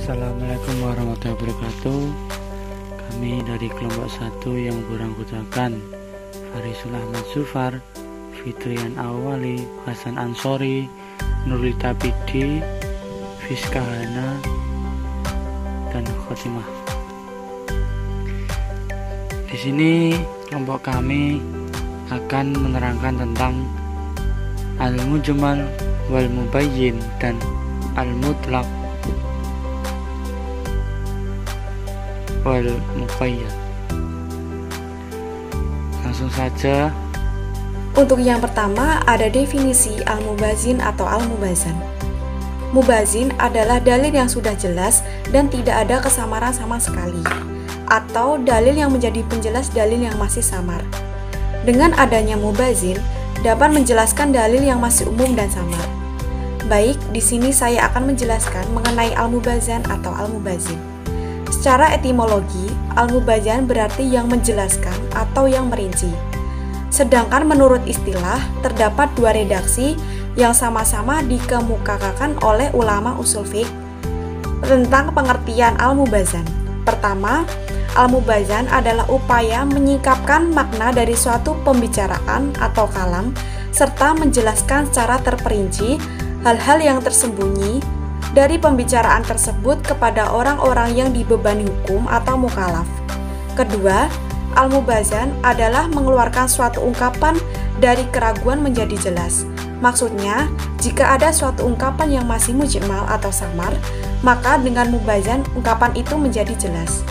Assalamualaikum warahmatullahi wabarakatuh. Kami dari kelompok 1 yang beranggotakan Farisul Ahmad Zufar, Fitrian Awali, Hasan Ansori, Nurlita Bidi, Fiskahana, dan Khotimah. Di sini kelompok kami akan menerangkan tentang Al-Mujmal wal Mubayyin dan Al-Mutlaq wal Muqayyad. Langsung saja. Untuk yang pertama ada definisi al-mubazin atau al-mubazan. Mubazin adalah dalil yang sudah jelas dan tidak ada kesamaran sama sekali, atau dalil yang menjadi penjelas dalil yang masih samar. Dengan adanya mubazin dapat menjelaskan dalil yang masih umum dan samar. Baik, di sini saya akan menjelaskan mengenai al-mubazan atau al-mubazin. Secara etimologi, al-mubazan berarti yang menjelaskan atau yang merinci. Sedangkan menurut istilah, terdapat dua redaksi yang sama-sama dikemukakan oleh ulama usul fiqh tentang pengertian al-mubazan. Pertama, al-mubazan adalah upaya menyingkapkan makna dari suatu pembicaraan atau kalam serta menjelaskan secara terperinci hal-hal yang tersembunyi dari pembicaraan tersebut kepada orang-orang yang dibebani hukum atau mukallaf. Kedua, al-mubazan adalah mengeluarkan suatu ungkapan dari keraguan menjadi jelas. Maksudnya, jika ada suatu ungkapan yang masih mujmal atau samar, maka dengan mubazan ungkapan itu menjadi jelas.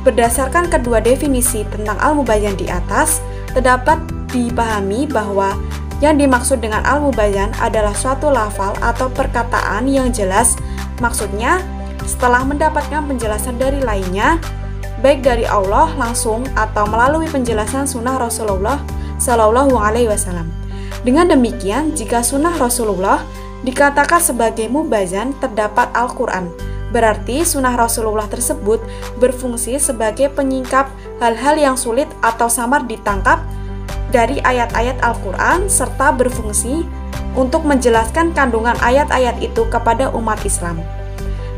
Berdasarkan kedua definisi tentang al-mubazan di atas, terdapat dipahami bahwa yang dimaksud dengan al-mubazan adalah suatu lafal atau perkataan yang jelas. Maksudnya, setelah mendapatkan penjelasan dari lainnya, baik dari Allah langsung atau melalui penjelasan sunnah Rasulullah Shallallahu Alaihi Wasallam. Dengan demikian, jika sunnah Rasulullah dikatakan sebagai mubazan, terdapat Al-Quran. Berarti sunnah Rasulullah tersebut berfungsi sebagai penyingkap hal-hal yang sulit atau samar ditangkap dari ayat-ayat Al-Quran, serta berfungsi untuk menjelaskan kandungan ayat-ayat itu kepada umat Islam,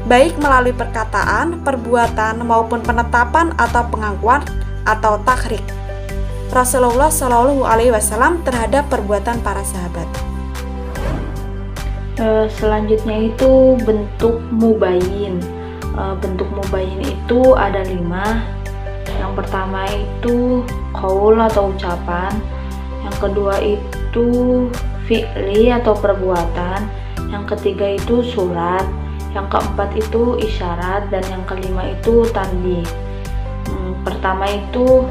baik melalui perkataan, perbuatan, maupun penetapan atau pengakuan atau takhrik Rasulullah Shallallahu Alaihi Wasallam terhadap perbuatan para sahabat. Selanjutnya itu bentuk mubayyin. Bentuk mubayyin itu ada 5. Yang pertama itu qaul atau ucapan, yang kedua itu fi'li atau perbuatan, yang ketiga itu surat, yang keempat itu isyarat, dan yang kelima itu tanbih. Pertama itu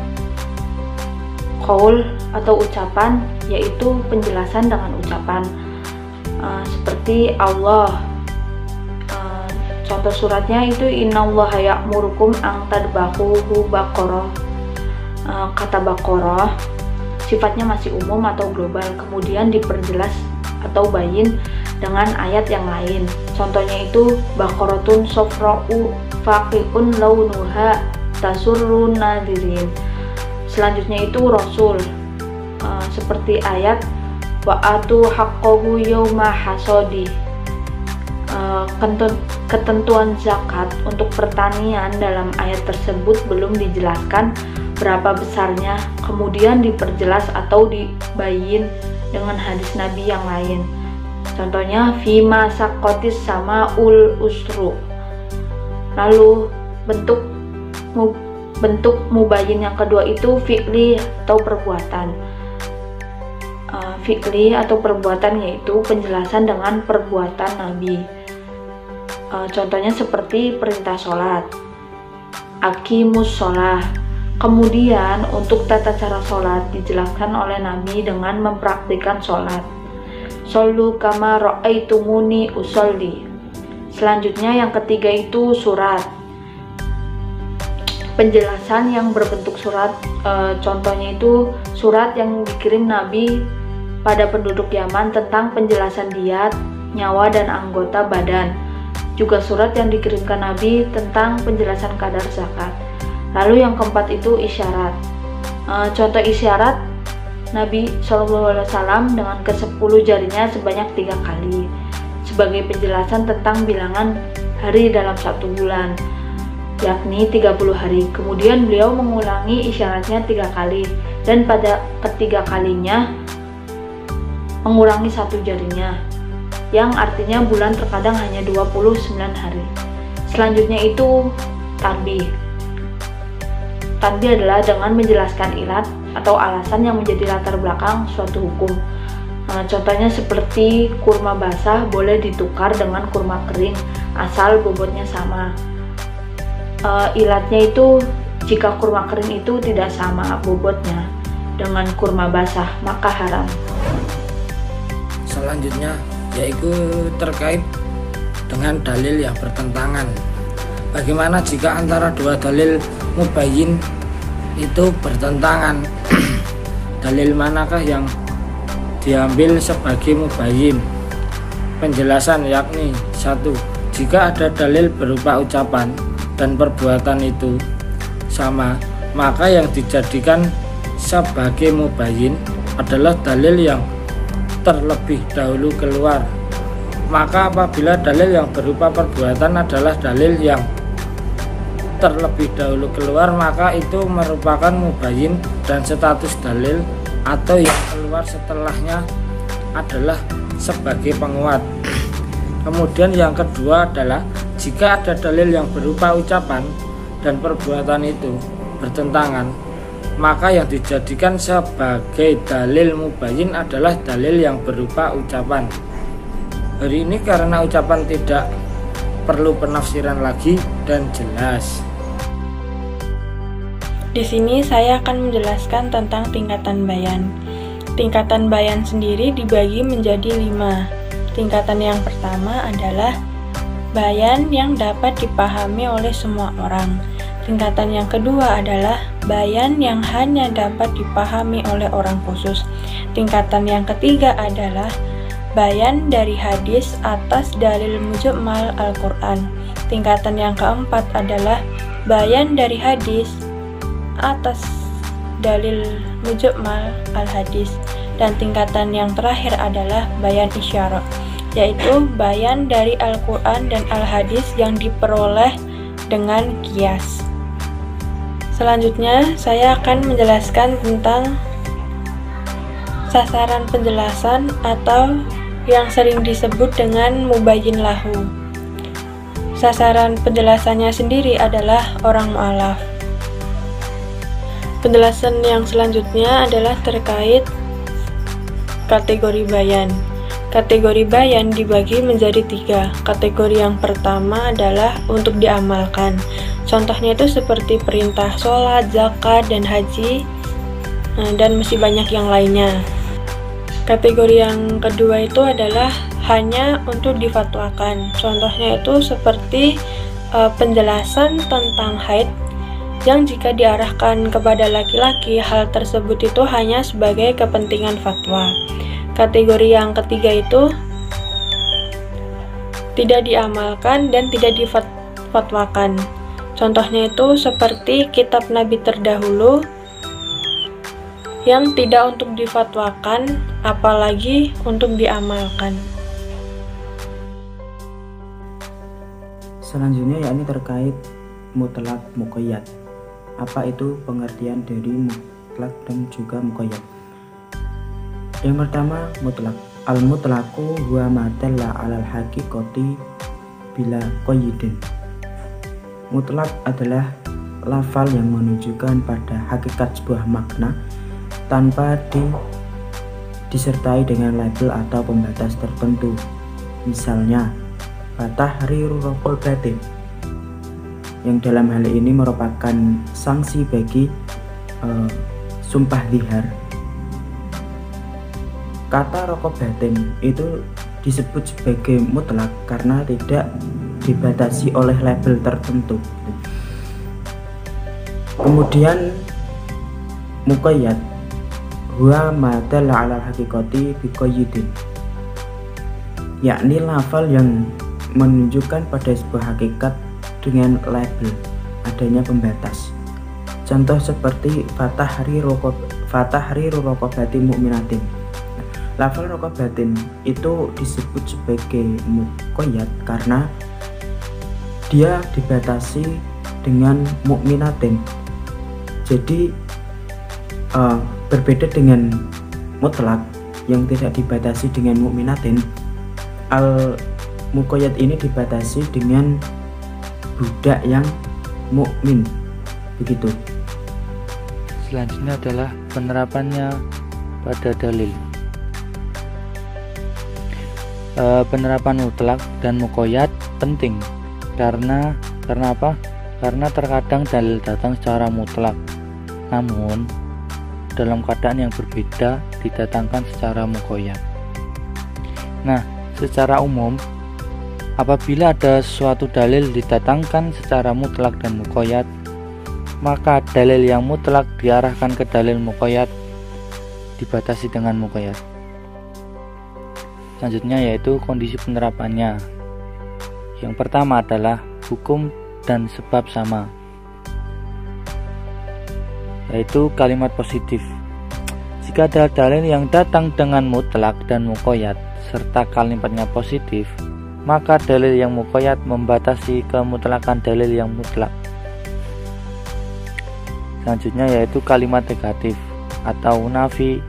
qaul atau ucapan, yaitu penjelasan dengan ucapan, seperti Allah. Contoh suratnya itu innallaha ya'murukum an tadbahu baqarah. Kata Baqarah sifatnya masih umum atau global, kemudian diperjelas atau bayin dengan ayat yang lain. Contohnya itu Baqaratun safra'u faqi'un launuha tasurrun nadirin. Selanjutnya itu Rasul, seperti ayat wa'atu haqqahu yawma hasodi. Ketentuan zakat untuk pertanian dalam ayat tersebut belum dijelaskan berapa besarnya, kemudian diperjelas atau dibayin dengan hadis Nabi yang lain. Contohnya fima sakotis sama ul usru. Lalu bentuk mubayyin yang kedua itu fi'li atau perbuatan. Fi'li atau perbuatan yaitu penjelasan dengan perbuatan Nabi. Contohnya seperti perintah sholat, aqimus sholah. Kemudian untuk tata cara sholat dijelaskan oleh Nabi dengan mempraktikkan sholat. Shollu kama ra'aitumuni usolli. Selanjutnya yang ketiga itu surat. Penjelasan yang berbentuk surat, contohnya itu surat yang dikirim Nabi pada penduduk Yaman tentang penjelasan diat, nyawa, dan anggota badan. Juga surat yang dikirimkan Nabi tentang penjelasan kadar zakat. Lalu yang keempat itu isyarat. Contoh isyarat Nabi SAW dengan ke-10 jarinya sebanyak 3 kali sebagai penjelasan tentang bilangan hari dalam 1 bulan, yakni 30 hari. Kemudian beliau mengulangi isyaratnya 3 kali, dan pada ketiga kalinya mengurangi 1 jarinya, yang artinya bulan terkadang hanya 29 hari. Selanjutnya itu tanbih. Tanbih adalah dengan menjelaskan ilat atau alasan yang menjadi latar belakang suatu hukum. Contohnya seperti kurma basah boleh ditukar dengan kurma kering asal bobotnya sama. Ilatnya itu jika kurma kering itu tidak sama bobotnya dengan kurma basah, maka haram. Selanjutnya yaitu terkait dengan dalil yang bertentangan. Bagaimana jika antara dua dalil mubayyin itu bertentangan? Dalil manakah yang diambil sebagai mubayyin? Penjelasan yakni 1. Jika ada dalil berupa ucapan dan perbuatan itu sama, maka yang dijadikan sebagai mubayyin adalah dalil yang terlebih dahulu keluar. Maka apabila dalil yang berupa perbuatan adalah dalil yang terlebih dahulu keluar, maka itu merupakan mubayyin, dan status dalil atau yang keluar setelahnya adalah sebagai penguat. Kemudian yang kedua adalah jika ada dalil yang berupa ucapan dan perbuatan itu bertentangan, maka yang dijadikan sebagai dalil mubayyin adalah dalil yang berupa ucapan. Hari ini karena ucapan tidak perlu penafsiran lagi dan jelas. Di sini saya akan menjelaskan tentang tingkatan bayan. Tingkatan bayan sendiri dibagi menjadi 5. Tingkatan yang pertama adalah bayan yang dapat dipahami oleh semua orang. Tingkatan yang kedua adalah bayan yang hanya dapat dipahami oleh orang khusus. Tingkatan yang ketiga adalah bayan dari hadis atas dalil mujmal Al-Quran. Tingkatan yang keempat adalah bayan dari hadis atas dalil mujmal Al-Hadis. Dan tingkatan yang terakhir adalah bayan isyarah, yaitu bayan dari Al-Quran dan Al-Hadis yang diperoleh dengan qiyas. Selanjutnya saya akan menjelaskan tentang sasaran penjelasan atau yang sering disebut dengan mubayyin lahu. Sasaran penjelasannya sendiri adalah orang mu'alaf. Penjelasan yang selanjutnya adalah terkait kategori bayan. Kategori bayan dibagi menjadi 3. Kategori yang pertama adalah untuk diamalkan. Contohnya itu seperti perintah sholat, zakat, dan haji, dan masih banyak yang lainnya. Kategori yang kedua itu adalah hanya untuk difatwakan. Contohnya itu seperti penjelasan tentang haid, yang jika diarahkan kepada laki-laki, hal tersebut itu hanya sebagai kepentingan fatwa. Kategori yang ketiga itu tidak diamalkan dan tidak difatwakan. Contohnya itu seperti kitab Nabi terdahulu yang tidak untuk difatwakan, apalagi untuk diamalkan. Selanjutnya yakni terkait mutlak muqayyad. Apa itu pengertian dari mutlak dan juga muqayyad? Yang pertama, mutlak. Al-mutlaqu huwa ma dalla 'alal haqiqati bila qayyidin. Mutlak adalah lafal yang menunjukkan pada hakikat sebuah makna tanpa disertai dengan label atau pembatas tertentu. Misalnya, fatahriru raqabatin, yang dalam hal ini merupakan sanksi bagi sumpah zihar. Kata raqabatin itu disebut sebagai mutlak karena tidak dibatasi oleh label tertentu. Kemudian muqayyad huwa ma dalla 'alal haqiqati biqayyidin, yakni lafal yang menunjukkan pada sebuah hakikat dengan label adanya pembatas. Contoh seperti fatahriru raqabati mu'minatin. Lafal raqabatin itu disebut sebagai muqayyad karena dia dibatasi dengan mukminatin. Jadi berbeda dengan mutlak yang tidak dibatasi dengan mukminatin, al-muqayyad ini dibatasi dengan budak yang mukmin. Begitu. Selanjutnya adalah penerapannya pada dalil. Penerapan mutlak dan muqayyad penting karena apa? Karena terkadang dalil datang secara mutlak, namun dalam keadaan yang berbeda didatangkan secara muqayyad. Nah, secara umum apabila ada suatu dalil didatangkan secara mutlak dan muqayyad, maka dalil yang mutlak diarahkan ke dalil muqayyad dibatasi dengan muqayyad. Selanjutnya yaitu kondisi penerapannya. Yang pertama adalah hukum dan sebab sama, yaitu kalimat positif. Jika ada dalil yang datang dengan mutlak dan muqayyad serta kalimatnya positif, maka dalil yang muqayyad membatasi kemutlakan dalil yang mutlak. Selanjutnya yaitu kalimat negatif atau nafi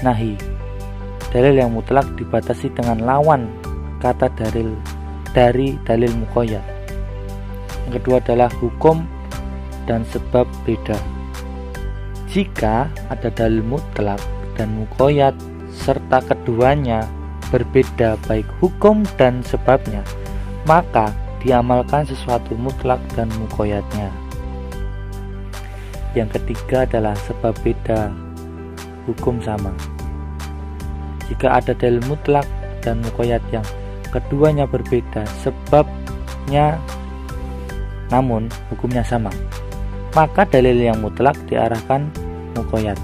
nahi. Dalil yang mutlak dibatasi dengan lawan kata dari dalil muqayyad. Yang kedua adalah hukum dan sebab beda. Jika ada dalil mutlak dan muqayyad serta keduanya berbeda baik hukum dan sebabnya, maka diamalkan sesuatu mutlak dan muqayyadnya. Yang ketiga adalah sebab beda, hukum sama. Jika ada dalil mutlak dan muqayyad yang keduanya berbeda sebabnya namun hukumnya sama, maka dalil yang mutlak diarahkan muqayyad.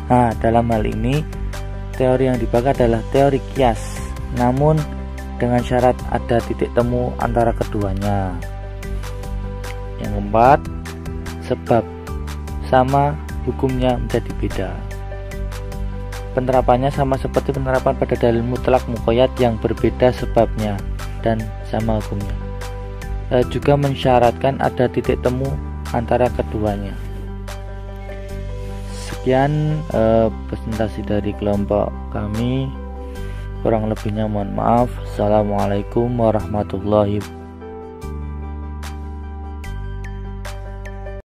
Nah, dalam hal ini teori yang dipakai adalah teori qiyas, namun dengan syarat ada titik temu antara keduanya. Yang keempat, sebab sama hukumnya menjadi beda. Penerapannya sama seperti penerapan pada dalil mutlak muqayyad yang berbeda sebabnya dan sama hukumnya. Juga mensyaratkan ada titik temu antara keduanya. Sekian presentasi dari kelompok kami. Kurang lebihnya mohon maaf. Assalamualaikum warahmatullahi wabarakatuh.